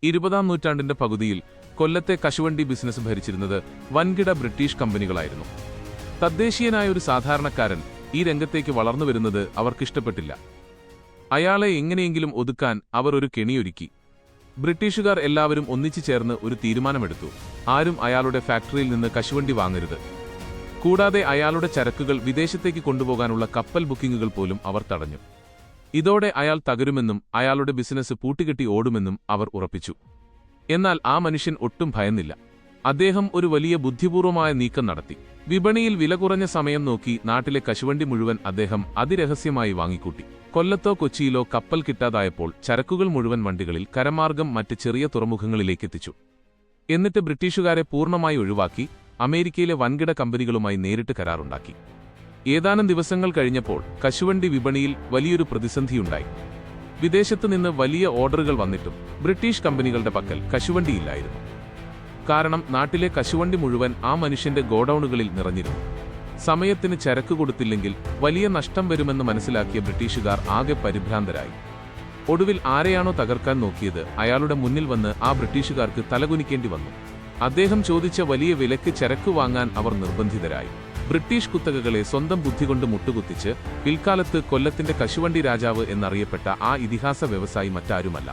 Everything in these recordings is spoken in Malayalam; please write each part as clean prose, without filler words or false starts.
20-ാം നൂറ്റാണ്ടിന്റെ പകുതിയിൽ കൊല്ലത്തെ കശുവണ്ടി ബിസിനസ് ഭരിച്ചിരുന്നത് വൻകിട ബ്രിട്ടീഷ് കമ്പനികളായിരുന്നു. തദ്ദേശീയനായ ഒരു സാധാരണക്കാരൻ ഈ രംഗത്തേക്ക് വളർന്നുവരുന്നത് അവർക്കിഷ്ടപ്പെട്ടില്ല. അയാളെ എങ്ങനെയെങ്കിലും ഒതുക്കാൻ അവർ ഒരു കെണിയൊരുക്കി. ബ്രിട്ടീഷുകാർ എല്ലാവരും ഒന്നിച്ചു ചേർന്ന് ഒരു തീരുമാനമെടുത്തു: ആരും അയാളുടെ ഫാക്ടറിയിൽ നിന്ന് കശുവണ്ടി വാങ്ങരുത്. കൂടാതെ അയാളുടെ ചരക്കുകൾ വിദേശത്തേക്ക് കൊണ്ടുപോകാനുള്ള കപ്പൽ ബുക്കിംഗുകൾ പോലും അവർ തടഞ്ഞു. ഇതോടെ അയാൾ തകരുമെന്നും അയാളുടെ ബിസിനസ് പൂട്ടിക്കെട്ടി ഓടുമെന്നും അവർ ഉറപ്പിച്ചു. എന്നാൽ ആ മനുഷ്യൻ ഒട്ടും ഭയന്നില്ല. അദ്ദേഹം ഒരു വലിയ ബുദ്ധിപൂർവമായ നീക്കം നടത്തി. വിപണിയിൽ വില കുറഞ്ഞ സമയം നോക്കി നാട്ടിലെ കശുവണ്ടി മുഴുവൻ അദ്ദേഹം അതിരഹസ്യമായി വാങ്ങിക്കൂട്ടി. കൊല്ലത്തോ കൊച്ചിയിലോ കപ്പൽ കിട്ടാതായപ്പോൾ ചരക്കുകൾ മുഴുവൻ വണ്ടികളിൽ കരമാർഗം മറ്റ് ചെറിയ തുറമുഖങ്ങളിലേക്കെത്തിച്ചു. എന്നിട്ട് ബ്രിട്ടീഷുകാരെ പൂർണ്ണമായി ഒഴിവാക്കി അമേരിക്കയിലെ വൻകിട കമ്പനികളുമായി നേരിട്ട് കരാറുണ്ടാക്കി. ഏതാനും ദിവസങ്ങൾ കഴിഞ്ഞപ്പോൾ കശുവണ്ടി വിപണിയിൽ വലിയൊരു പ്രതിസന്ധിയുണ്ടായി. വിദേശത്തു നിന്ന് വലിയ ഓർഡറുകൾ വന്നിട്ടും ബ്രിട്ടീഷ് കമ്പനികളുടെ പക്കൽ കശുവണ്ടിയില്ലായിരുന്നു. കാരണം നാട്ടിലെ കശുവണ്ടി മുഴുവൻ ആ മനുഷ്യന്റെ ഗോഡൌണുകളിൽ നിറഞ്ഞിരുന്നു. സമയത്തിന് ചരക്ക് കൊടുത്തില്ലെങ്കിൽ വലിയ നഷ്ടം വരുമെന്ന് മനസ്സിലാക്കിയ ബ്രിട്ടീഷുകാർ ആകെ പരിഭ്രാന്തരായി. ഒടുവിൽ ആരെയാണോ തകർക്കാൻ നോക്കിയത് അയാളുടെ മുന്നിൽ വന്ന് ആ ബ്രിട്ടീഷുകാർക്ക് തലകുനിക്കേണ്ടി വന്നു. അദ്ദേഹം ചോദിച്ച വലിയ വിലയ്ക്ക് ചരക്ക് വാങ്ങാൻ അവർ നിർബന്ധിതരായി. ബ്രിട്ടീഷ് കുത്തകകളെ സ്വന്തം ബുദ്ധികൊണ്ട് മുട്ടുകുത്തിച്ച് പിൽക്കാലത്ത് കൊല്ലത്തിന്റെ കശുവണ്ടി രാജാവ് എന്നറിയപ്പെട്ട ആ ഇതിഹാസ വ്യവസായി മറ്റാരുമല്ല,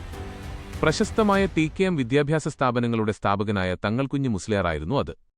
പ്രശസ്തമായ TKM വിദ്യാഭ്യാസ സ്ഥാപനങ്ങളുടെ സ്ഥാപകനായ തങ്ങൾകുഞ്ഞ് മുസ്ലിയാറായിരുന്നു അത്.